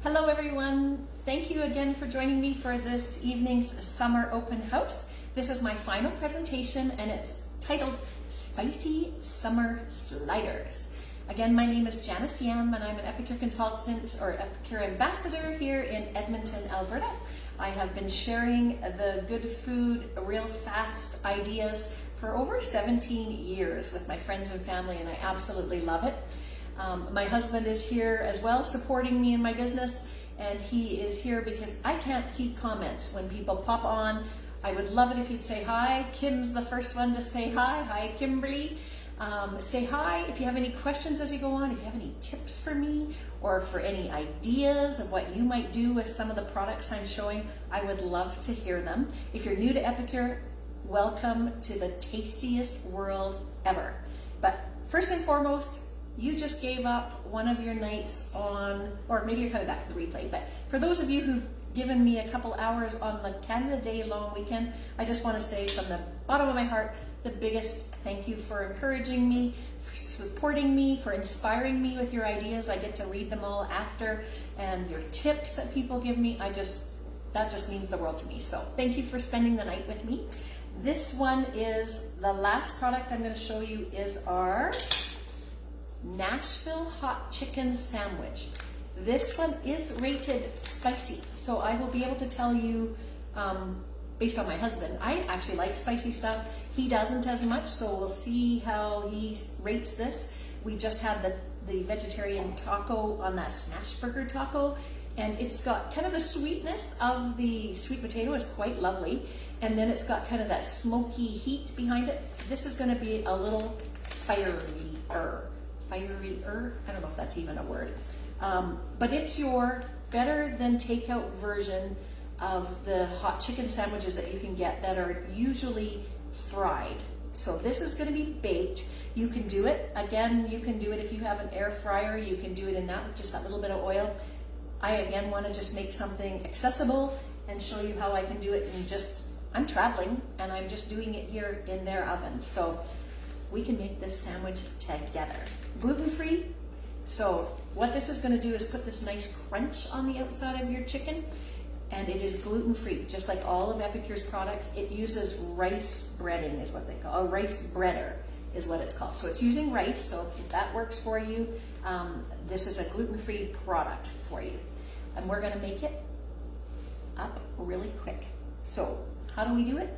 Hello everyone, thank you again for joining me for this evening's summer open house. This is my final presentation and it's titled Spicy Summer Sliders. Again, my name is Janice Yam and I'm an Epicure Consultant or Epicure Ambassador here in Edmonton, Alberta. I have been sharing the good food, real fast ideas for over 17 years with my friends and family, and I absolutely love it. My husband is here as well, supporting me in my business, and he is here because I can't see comments when people pop on. I would love it if you'd say hi. Kim's the first one to say hi. Hi, Kimberly. Say hi if you have any questions as you go on, if you have any tips for me, or for any ideas of what you might do with some of the products I'm showing. I would love to hear them. If you're new to Epicure, welcome to the tastiest world ever. But first and foremost, you just gave up one of your nights on, or maybe you're coming back for the replay, but for those of you who've given me a couple hours on the Canada Day long weekend, I just want to say from the bottom of my heart, the biggest thank you for encouraging me, for supporting me, for inspiring me with your ideas. I get to read them all after, and your tips that people give me, that just means the world to me. So thank you for spending the night with me. This one is the last product I'm going to show you is our Nashville hot chicken sandwich. This one is rated spicy, so I will be able to tell you based on my husband. I actually like spicy stuff. He doesn't as much, so we'll see how he rates this. We just had the vegetarian taco on that smash burger taco, and it's got kind of the sweetness of the sweet potato is quite lovely, and then it's got kind of that smoky heat behind it. This is going to be a little firier. I don't know if that's even a word, but it's your better than takeout version of the hot chicken sandwiches that you can get that are usually fried. So this is going to be baked. You can do it, again, you can do it if you have an air fryer, you can do it in that with just that little bit of oil. I again want to just make something accessible and show you how I can do it, and I'm traveling and I'm just doing it here in their oven. So we can make this sandwich together. Gluten-free. So what this is going to do is put this nice crunch on the outside of your chicken, and it is gluten-free, just like all of Epicure's products. It uses rice breading is what they call, a rice breader is what it's called. So it's using rice, so if that works for you, this is a gluten-free product for you. And we're going to make it up really quick. So how do we do it?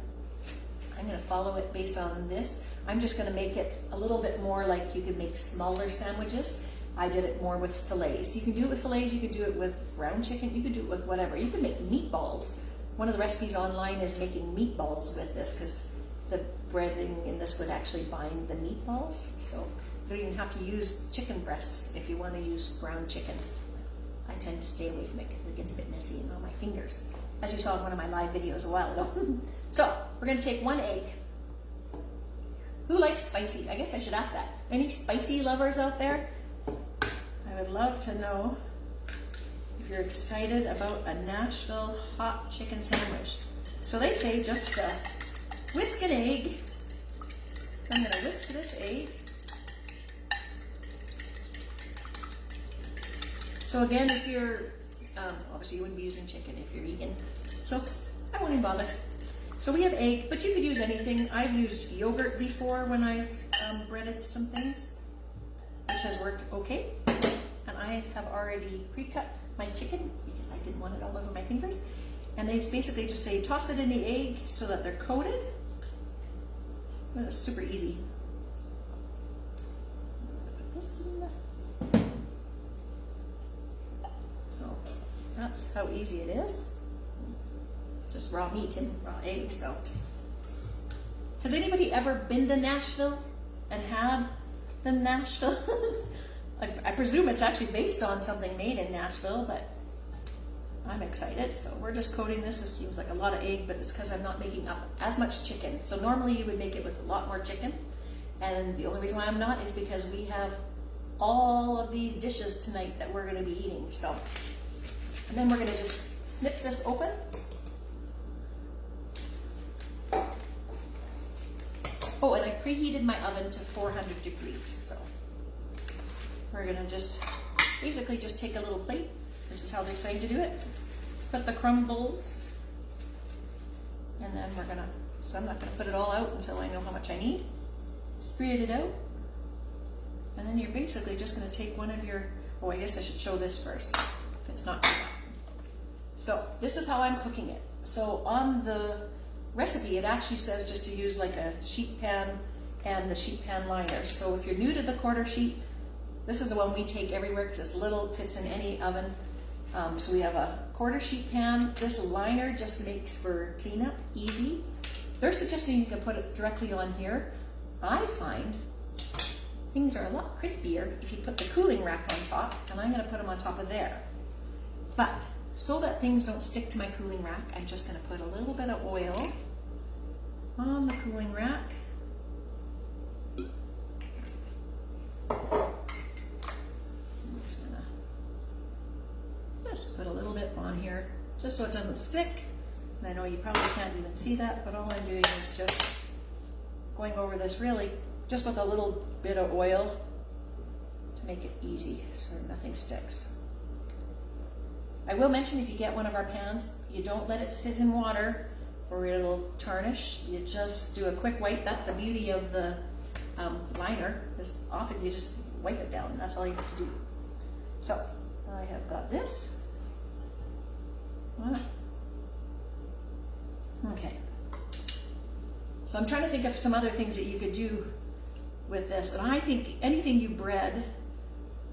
I'm going to follow it based on this. I'm just going to make it a little bit more like you could make smaller sandwiches. I did it more with fillets. You can do it with fillets, you could do it with ground chicken, you could do it with whatever. You can make meatballs. One of the recipes online is making meatballs with this because the breading in this would actually bind the meatballs. So you don't even have to use chicken breasts if you want to use ground chicken. I tend to stay away from it because it gets a bit messy and on my fingers, as you saw in one of my live videos a while ago. So we're going to take 1 egg. Who likes spicy? I guess I should ask that. Any spicy lovers out there? I would love to know if you're excited about a Nashville hot chicken sandwich. So they say just whisk an egg. So I'm going to whisk this egg. So again, if you're, obviously you wouldn't be using chicken if you're vegan. So I won't even bother. So we have egg, but you could use anything. I've used yogurt before when I breaded some things, which has worked okay. And I have already pre-cut my chicken because I didn't want it all over my fingers. And they basically just say toss it in the egg so that they're coated. That's super easy. Put this in the... So that's how easy it is. Just raw meat and raw eggs. So has anybody ever been to Nashville and had the Nashville? I presume it's actually based on something made in Nashville, but I'm excited. So we're just coating this. It seems like a lot of egg, but it's because I'm not making up as much chicken. So normally you would make it with a lot more chicken, and the only reason why I'm not is because we have all of these dishes tonight that we're going to be eating. So, and then we're going to just snip this open. Oh, and I preheated my oven to 400 degrees. So we're gonna just basically just take a little plate this is how they're saying to do it. Put the crumbles, and then we're gonna, so I'm not gonna put it all out until I know how much I need. Spread it out. And then you're basically just gonna take one of your, oh, I guess I should show this first, if it's not. So this is how I'm cooking it. So on the recipe, it actually says just to use like a sheet pan and the sheet pan liner. So if you're new to the quarter sheet, this is the one we take everywhere because it's little, fits in any oven. So we have a quarter sheet pan. This liner just makes for cleanup easy. They're suggesting you can put it directly on here. I find things are a lot crispier if you put the cooling rack on top, and I'm gonna put them on top of there. But so that things don't stick to my cooling rack, I'm just gonna put a little bit of oil on the cooling rack. Just put a little bit on here, just so it doesn't stick. And I know you probably can't even see that, but all I'm doing is just going over this really just with a little bit of oil to make it easy so nothing sticks. I will mention, if you get one of our pans, you don't let it sit in water or it'll tarnish. You just do a quick wipe. That's the beauty of the liner, is often you just wipe it down. That's all you have to do. So I have got this. Okay. So I'm trying to think of some other things that you could do with this. And I think anything you bread.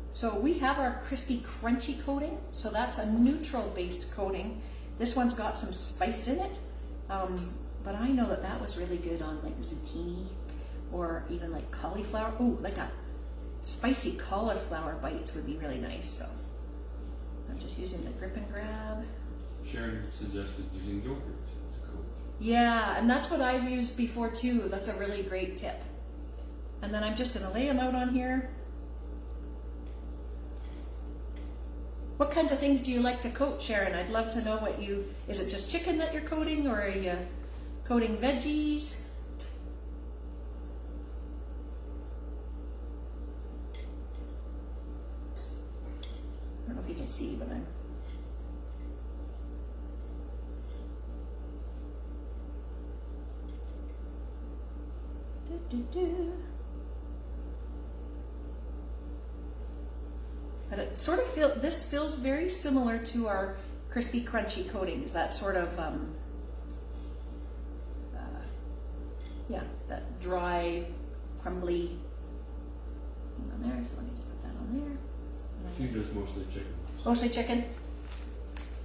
So we have our crispy crunchy coating. So that's a neutral based coating. This one's got some spice in it. But I know that that was really good on like zucchini or even like cauliflower. Oh, like a spicy cauliflower bites would be really nice. So I'm just using the grip and grab. Sharon suggested using yogurt to coat. Yeah, and that's what I've used before too. That's a really great tip. And then I'm just gonna lay them out on here. What kinds of things do you like to coat, Sharon? I'd love to know what you, is it just chicken that you're coating, or are you coating veggies? I don't know if you can see, but I'm... But it sort of this feels very similar to our crispy crunchy coatings. That sort of, yeah, that dry, crumbly on there. So let me just put that on there. She does mostly chicken. Mostly chicken.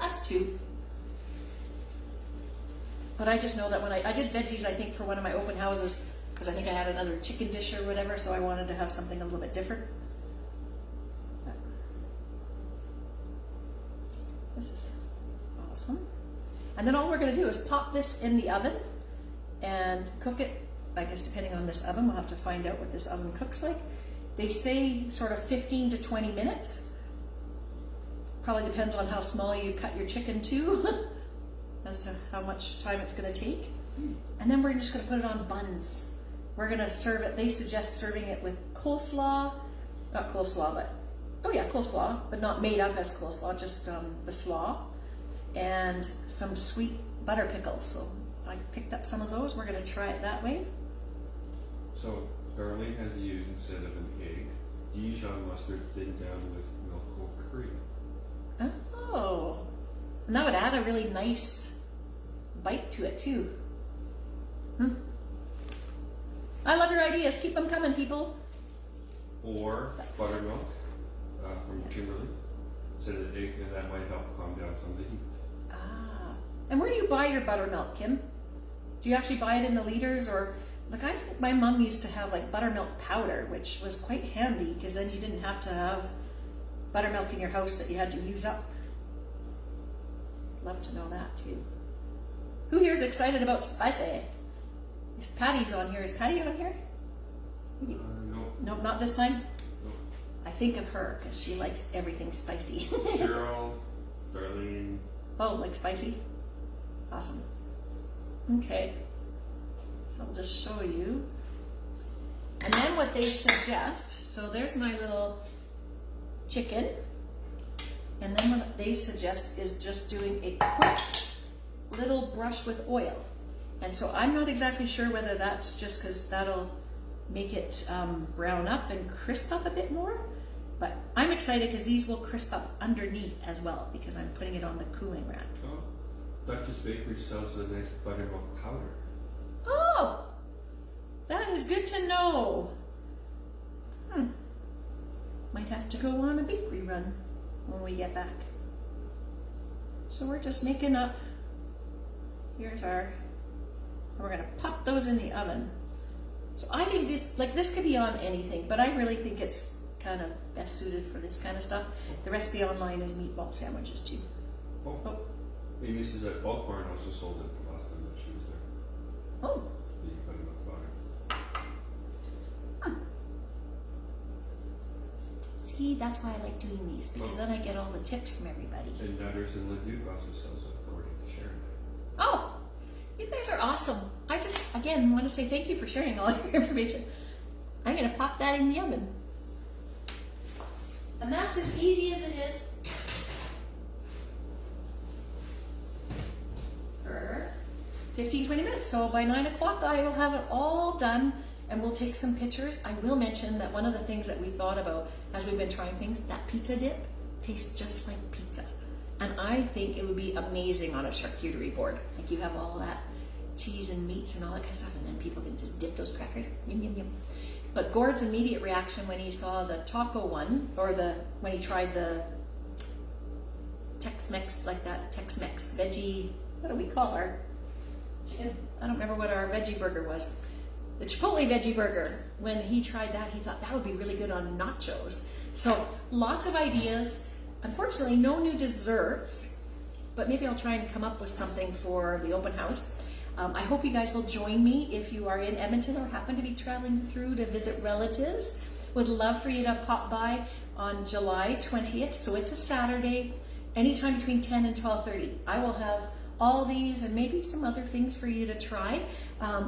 Us too. But I just know that when I did veggies, I think for one of my open houses, because I think I had another chicken dish or whatever, so I wanted to have something a little bit different. This is awesome. And then all we're going to do is pop this in the oven and cook it. I guess depending on this oven, we'll have to find out what this oven cooks like. They say sort of 15 to 20 minutes. Probably depends on how small you cut your chicken too, as to how much time it's going to take. And then we're just going to put it on buns. We're going to serve it. They suggest serving it with coleslaw, not coleslaw, but oh yeah, coleslaw, but not made up as coleslaw, just the slaw, and some sweet butter pickles. So I picked up some of those. We're going to try it that way. So Darlene has used, instead of an egg, Dijon mustard thinned down with milk or cream. Oh, and that would add a really nice bite to it too. I love your ideas. Keep them coming, people. Or buttermilk from Kimberly. Said an egg, and that might help calm down some of the heat. Ah, and where do you buy your buttermilk, Kim? Do you actually buy it in the liters, or like I think my mom used to have like buttermilk powder, which was quite handy because then you didn't have to have buttermilk in your house that you had to use up. Love to know that too. Who here is excited about spicy? If Patty's on here, is Patty on here? No. Nope, not this time. No. I think of her because she likes everything spicy. Cheryl, Darlene. Oh, like spicy? Awesome. Okay. So I'll just show you. And then what they suggest, so there's my little chicken. And then what they suggest is just doing a quick little brush with oil. And so I'm not exactly sure whether that's just because that'll make it brown up and crisp up a bit more. But I'm excited because these will crisp up underneath as well because I'm putting it on the cooling rack. Oh, Duchess Bakery sells a nice buttermilk powder. Oh, that is good to know. Might have to go on a bakery run when we get back. So we're just making up. Here's our, we're gonna pop those in the oven. So I think this could be on anything, but I really think it's kind of best suited for this kind of stuff. The recipe online is meatball sandwiches too. Oh. Amy says that Bulkbarn also sold it the last time that she was there. Oh. The buttermilk powder. See, that's why I like doing these, because then I get all the tips from everybody. And Nutters and Leduc also sells it, according to Sharon. Oh, you guys are awesome. I just, again, want to say thank you for sharing all your information. I'm going to pop that in the oven. And that's as easy as it is. For 15-20 minutes. So by 9 o'clock I will have it all done and we'll take some pictures. I will mention that one of the things that we thought about as we've been trying things, that pizza dip tastes just like pizza. And I think it would be amazing on a charcuterie board. Like you have all that cheese and meats and all that kind of stuff, and then people can just dip those crackers. Yum, yum, yum. But Gord's immediate reaction when he saw the taco one, or when he tried the Tex-Mex, like that Tex-Mex veggie, what do we call our chicken? I don't remember what our veggie burger was. The Chipotle veggie burger, when he tried that, he thought that would be really good on nachos. So lots of ideas. Unfortunately, no new desserts, but maybe I'll try and come up with something for the open house. I hope you guys will join me if you are in Edmonton or happen to be traveling through to visit relatives. Would love for you to pop by on July 20th, so it's a Saturday, anytime between 10 and 12:30. I will have all these and maybe some other things for you to try.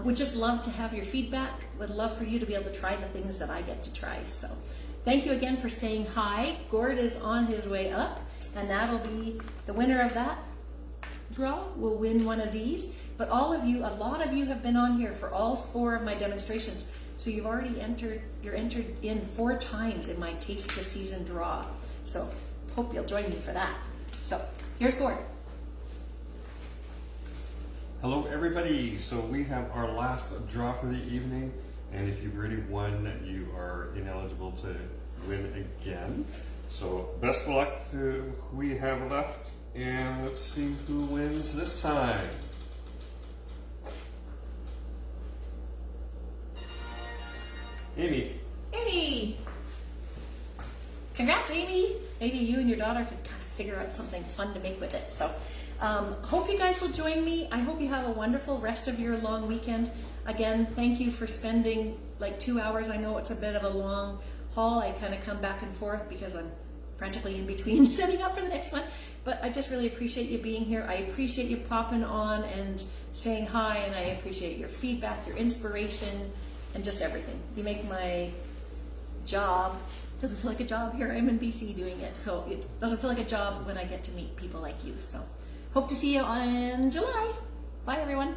Would just love to have your feedback. Would love for you to be able to try the things that I get to try. So thank you again for saying hi. Gord is on his way up, and that'll be the winner of that draw will win one of these. But all of you, a lot of you have been on here for all 4 of my demonstrations. So you've already entered in 4 times in my Taste the Season draw. So hope you'll join me for that. So here's Gord. Hello everybody, so we have our last draw for the evening, and if you've already won, you are ineligible to win again. So best of luck to who we have left, and let's see who wins this time. Amy. Amy! Congrats, Amy! Maybe you and your daughter could kind of figure out something fun to make with it. So hope you guys will join me. I hope you have a wonderful rest of your long weekend. Again, thank you for spending like 2 hours. I know it's a bit of a long haul. I kind of come back and forth because I'm frantically in between setting up for the next one. But I just really appreciate you being here. I appreciate you popping on and saying hi, and I appreciate your feedback, your inspiration, and just everything. You make my job, doesn't feel like a job. Here I am in BC doing it, so it doesn't feel like a job when I get to meet people like you. So hope to see you on July. Bye everyone.